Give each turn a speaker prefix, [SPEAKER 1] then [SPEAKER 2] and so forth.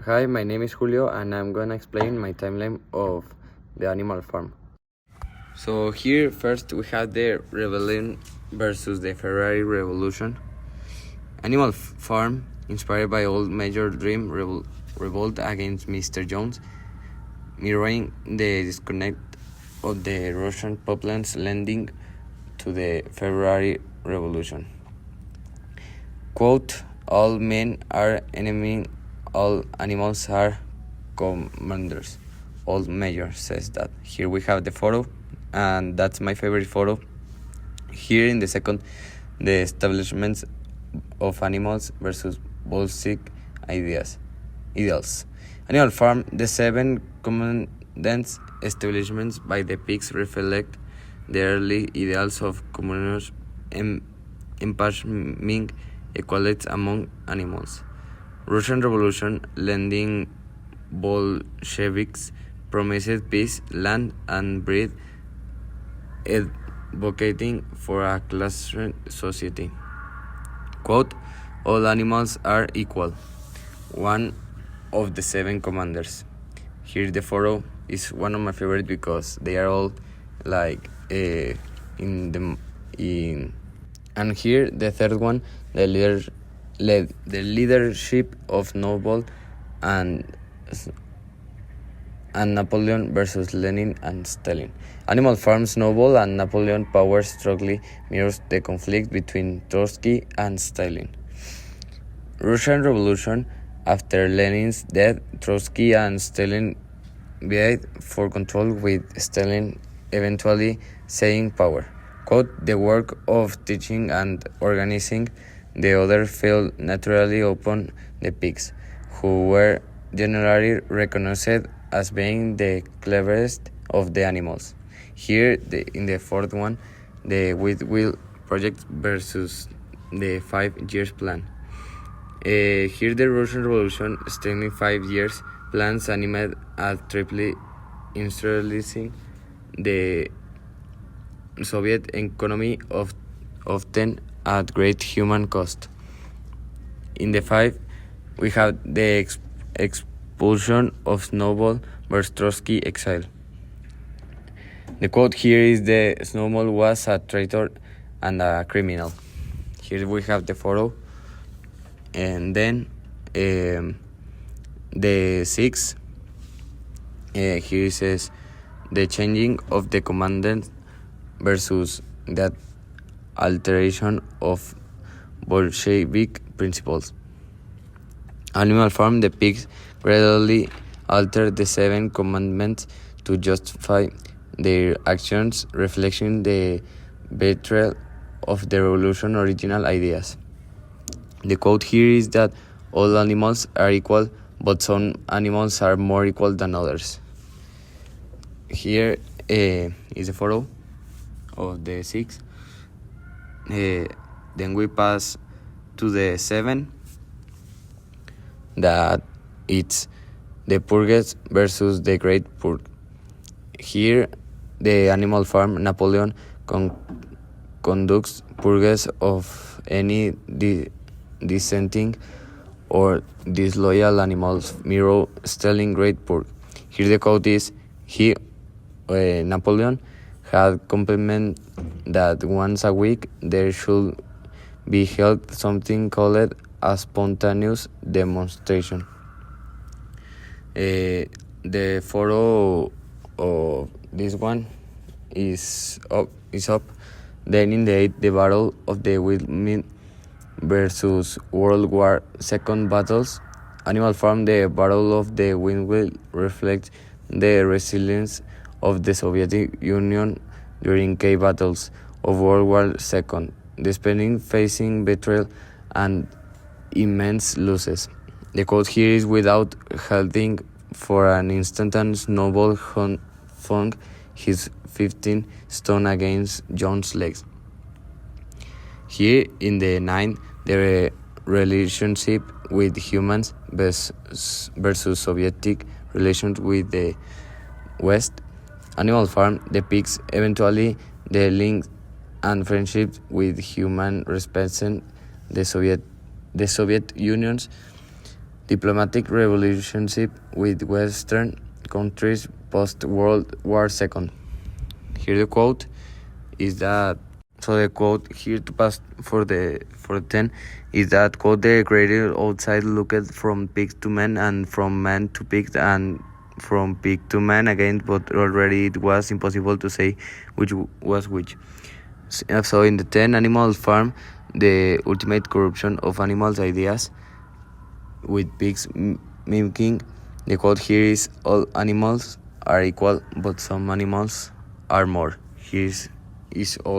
[SPEAKER 1] Hi, my name is Julio and I'm gonna explain my timeline of the Animal Farm. So here first we have the rebellion versus the Ferrari Revolution. Animal Farm, inspired by old Major Dream, revolt against Mr. Jones, mirroring the disconnect of the Russian populace lending to the Ferrari Revolution. Quote, all men are enemies, all animals are commanders. Old Mayor says that. Here we have the photo, and that's my favorite photo. Here in the second, the establishments of animals versus Bolshevik ideals. Animal Farm, the 7 commandants establishments by the pigs reflect the early ideals of communal empowerment, equality among animals. Russian Revolution, lending Bolsheviks promised peace, land, and breed, advocating for a class society. Quote, all animals are equal. One of the 7 commanders. Here the photo is one of my favorites because they are all like and here the third one, the leadership of Noble and Napoleon versus Lenin and Stalin. Animal Farm's Noble and Napoleon power strongly mirrors the conflict between Trotsky and Stalin. Russian Revolution, after Lenin's death, Trotsky and Stalin vied for control, with Stalin eventually seizing power. Quote, the work of teaching and organizing the other fell naturally upon the pigs, who were generally recognized as being the cleverest of the animals. Here, in the fourth one, the Wheel Project versus the 5 years plan. Here, the Russian Revolution, extending 5 years, plans animated at triply industrializing the Soviet economy, often at great human cost. In the 5, we have the expulsion of Snowball versus Trotsky exile. The quote here is the Snowball was a traitor and a criminal. Here we have the photo. And then the 6, here says the changing of the commandant versus that alteration of Bolshevik principles. Animal Farm, the pigs gradually altered the 7 commandments to justify their actions, reflecting the betrayal of the revolution's original ideas. The quote here is that all animals are equal, but some animals are more equal than others. Here is a photo of the 6. Then we pass to the 7, that it's the purges versus the great purge. Here, the Animal Farm, Napoleon conducts purges of any dissenting or disloyal animals, mirror Stalin great purge. Here the quote is, Napoleon had complimented that once a week there should be held something called a spontaneous demonstration. The photo of this one is up. Then in the 8th, the Battle of the Windmill versus World War II battles. Animal Farm, the Battle of the Windmill reflects the resilience of the Soviet Union during key battles of World War II, despite facing betrayal and immense losses. The quote here is, without halting for an instant, Snowball flung his 15 stone against John's legs. Here in the 9th, the relationship with humans versus Soviet relations with the West. Animal Farm, the pigs, eventually the link and friendship with human respecting the Soviet Union's Diplomatic relationship with Western countries post-World War II. Here the quote is that, so the quote here to pass for the 10 is that, quote, the greater outside looked from pig to man and from man to pig and from pig to man again, but already it was impossible to say which was which. So in the 10, Animal Farm, the ultimate corruption of animals' ideas, with pigs mimicking. The quote here is, all animals are equal, but some animals are more. Here is all.